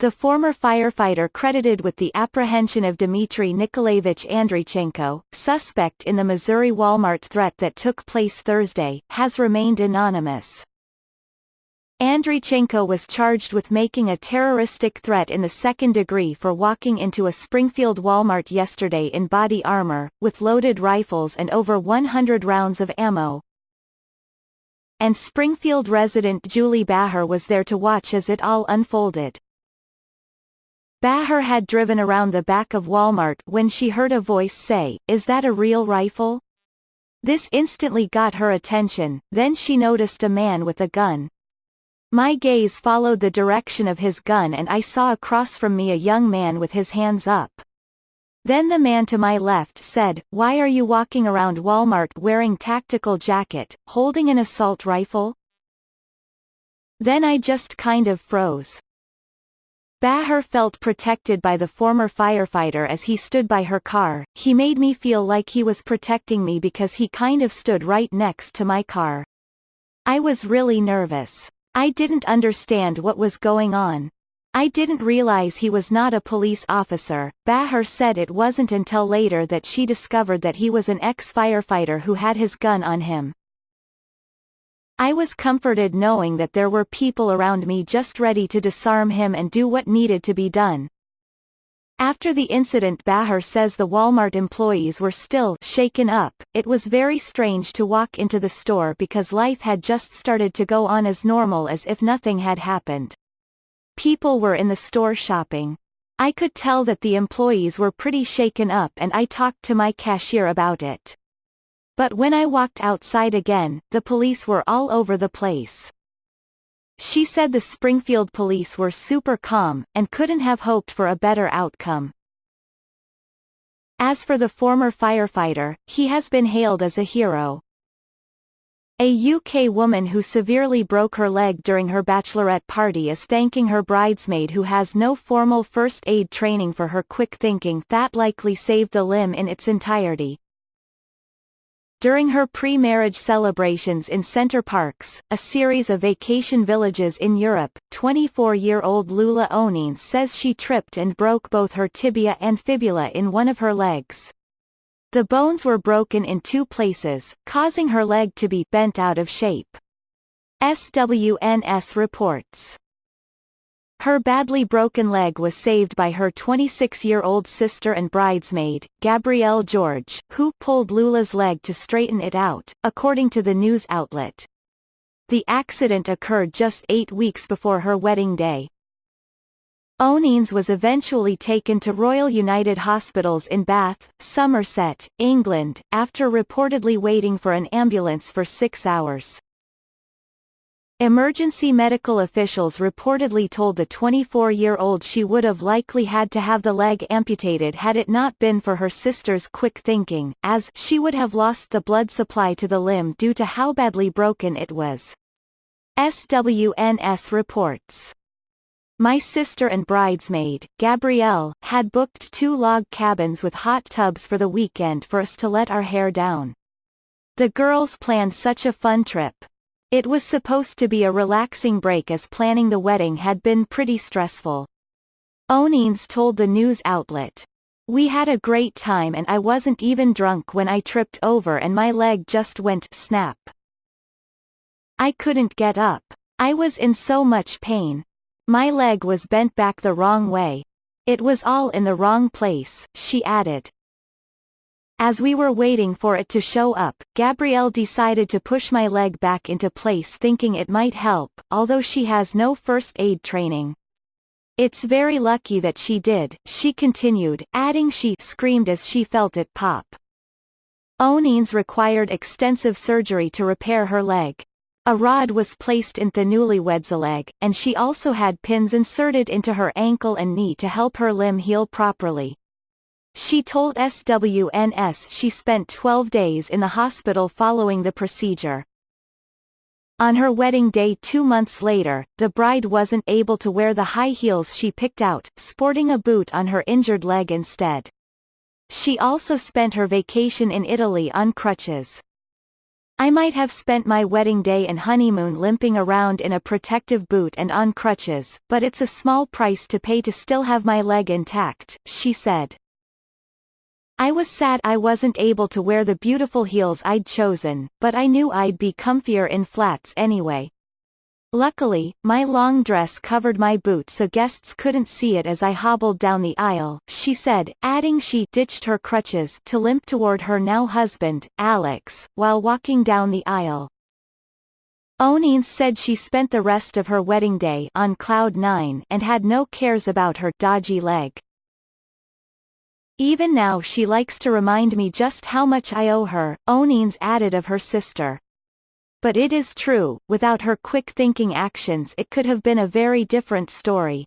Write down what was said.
The former firefighter credited with the apprehension of Dmitry Nikolaevich Andreychenko, suspect in the Missouri Walmart threat that took place Thursday, has remained anonymous. Andreychenko was charged with making a terroristic threat in the second degree for walking into a Springfield Walmart yesterday in body armor, with loaded rifles and over 100 rounds of ammo. And Springfield resident Julie Baher was there to watch as it all unfolded. Baher had driven around the back of Walmart when she heard a voice say, "Is that a real rifle?" This instantly got her attention, then she noticed a man with a gun. My gaze followed the direction of his gun and I saw across from me a young man with his hands up. Then the man to my left said, "Why are you walking around Walmart wearing tactical jacket, holding an assault rifle?" Then I just kind of froze. Baher felt protected by the former firefighter as he stood by her car. He made me feel like he was protecting me because he kind of stood right next to my car. I was really nervous. I didn't understand what was going on. I didn't realize he was not a police officer. Baher said it wasn't until later that she discovered that he was an ex-firefighter who had his gun on him. I was comforted knowing that there were people around me just ready to disarm him and do what needed to be done. After the incident, Baher says the Walmart employees were still shaken up. It was very strange to walk into the store because life had just started to go on as normal as if nothing had happened. People were in the store shopping. I could tell that the employees were pretty shaken up and I talked to my cashier about it. But when I walked outside again, the police were all over the place. She said the Springfield police were super calm, and couldn't have hoped for a better outcome. As for the former firefighter, he has been hailed as a hero. A UK woman who severely broke her leg during her bachelorette party is thanking her bridesmaid who has no formal first aid training for her quick thinking that likely saved the limb in its entirety. During her pre-marriage celebrations in Center Parcs, a series of vacation villages in Europe, 24-year-old Lula O'Neins says she tripped and broke both her tibia and fibula in one of her legs. The bones were broken in 2 places, causing her leg to be bent out of shape. SWNS reports. Her badly broken leg was saved by her 26-year-old sister and bridesmaid, Gabrielle George, who pulled Lula's leg to straighten it out, according to the news outlet. The accident occurred just 8 weeks before her wedding day. O'Neins was eventually taken to Royal United Hospitals in Bath, Somerset, England, after reportedly waiting for an ambulance for 6 hours. Emergency medical officials reportedly told the 24-year-old she would have likely had to have the leg amputated had it not been for her sister's quick thinking, as she would have lost the blood supply to the limb due to how badly broken it was. SWNS reports. My sister and bridesmaid, Gabrielle, had booked 2 log cabins with hot tubs for the weekend for us to let our hair down. The girls planned such a fun trip. It was supposed to be a relaxing break as planning the wedding had been pretty stressful. O'Neins told the news outlet. We had a great time and I wasn't even drunk when I tripped over and my leg just went snap. I couldn't get up. I was in so much pain. My leg was bent back the wrong way. It was all in the wrong place, she added. As we were waiting for it to show up, Gabrielle decided to push my leg back into place thinking it might help, although she has no first aid training. It's very lucky that she did, she continued, adding she screamed as she felt it pop. O'Neins required extensive surgery to repair her leg. A rod was placed in the newlywed's leg, and she also had pins inserted into her ankle and knee to help her limb heal properly. She told SWNS she spent 12 days in the hospital following the procedure. On her wedding day 2 months later, the bride wasn't able to wear the high heels she picked out, sporting a boot on her injured leg instead. She also spent her vacation in Italy on crutches. I might have spent my wedding day and honeymoon limping around in a protective boot and on crutches, but it's a small price to pay to still have my leg intact, she said. I was sad I wasn't able to wear the beautiful heels I'd chosen, but I knew I'd be comfier in flats anyway. Luckily, my long dress covered my boot so guests couldn't see it as I hobbled down the aisle, she said, adding she ditched her crutches to limp toward her now husband, Alex, while walking down the aisle. O'Neins said she spent the rest of her wedding day on cloud nine and had no cares about her dodgy leg. Even now she likes to remind me just how much I owe her, O'Neins added of her sister. But it is true, without her quick-thinking actions it could have been a very different story.